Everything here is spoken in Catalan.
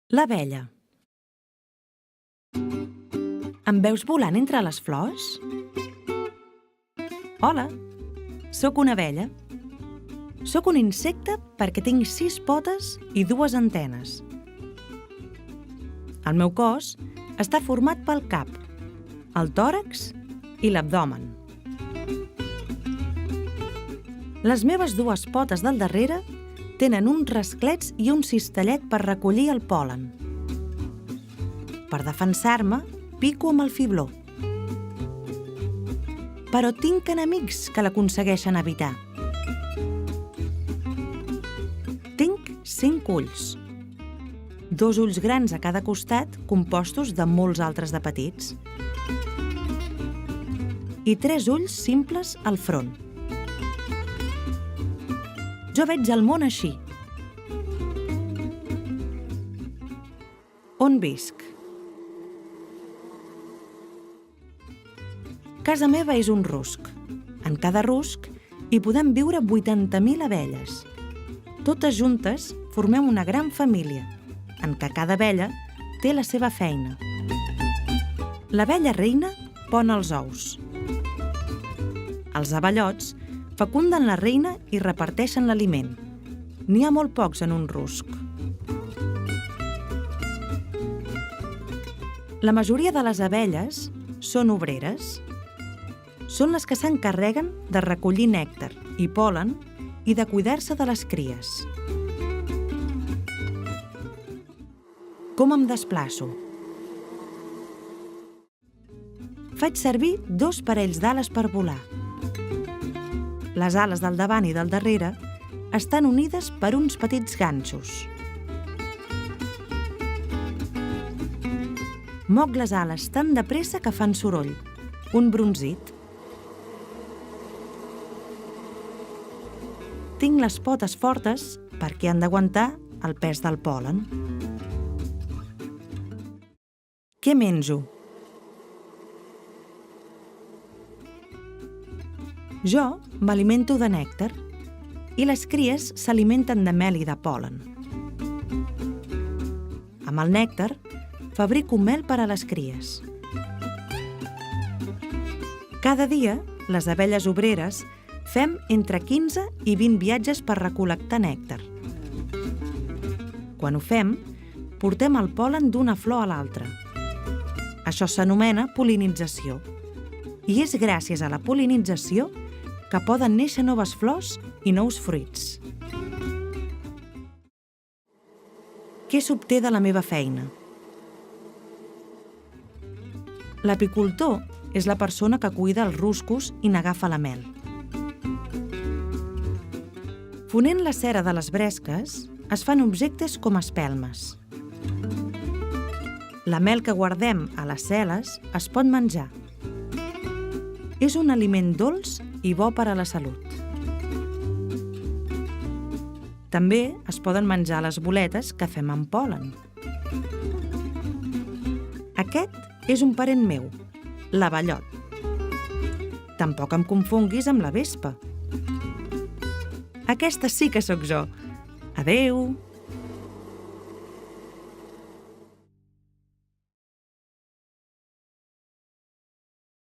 L'abella. Em veus volant entre les flors? Hola, sóc una abella. Sóc un insecte perquè tinc 6 potes i 2 antenes. El meu cos està format pel cap, el tòrax i l'abdomen. Les meves 2 potes del darrere tenen uns rasclets i un cistellet per recollir el pol·len. Per defensar-me, pico amb el fibló. Però tinc enemics que l'aconsegueixen evitar. Tinc 5 ulls. 2 ulls grans a cada costat, compostos de molts altres de petits. I 3 ulls simples al front. Jo veig el món així. On visc? Casa meva és un rusc. En cada rusc hi podem viure 80.000 abelles. Totes juntes formem una gran família, en què cada abella té la seva feina. L'abella reina pon els ous. Els abellots fecunden la reina i reparteixen l'aliment. N'hi ha molt pocs en un rusc. La majoria de les abelles són obreres. Són les que s'encarreguen de recollir nèctar i pol·len i de cuidar-se de les cries. Com em desplaço? Faig servir 2 parells d'ales per volar. Les ales del davant i del darrere estan unides per uns petits ganxos. Moc les ales tan de pressa que fan soroll, un brunzit. Tinc les potes fortes perquè han d'aguantar el pes del pol·len. Què menjo? Jo m'alimento de nèctar i les cries s'alimenten de mel i de pol·len. Amb el nèctar fabrico mel per a les cries. Cada dia, les abelles obreres fem entre 15 i 20 viatges per recol·lectar nèctar. Quan ho fem, portem el pol·len d'una flor a l'altra. Això s'anomena pol·linització. I és gràcies a la pol·linització que poden néixer noves flors i nous fruits. Què s'obté de la meva feina? L'apicultor és la persona que cuida els ruscos i n'agafa la mel. Fonent la cera de les bresques, es fan objectes com espelmes. La mel que guardem a les cel·les es pot menjar. És un aliment dolç i bo per a la salut. També es poden menjar les boletes que fem amb pol·len. Aquest és un parent meu, l'abellot. Tampoc em confonguis amb la vespa. Aquesta sí que sóc jo. Adéu!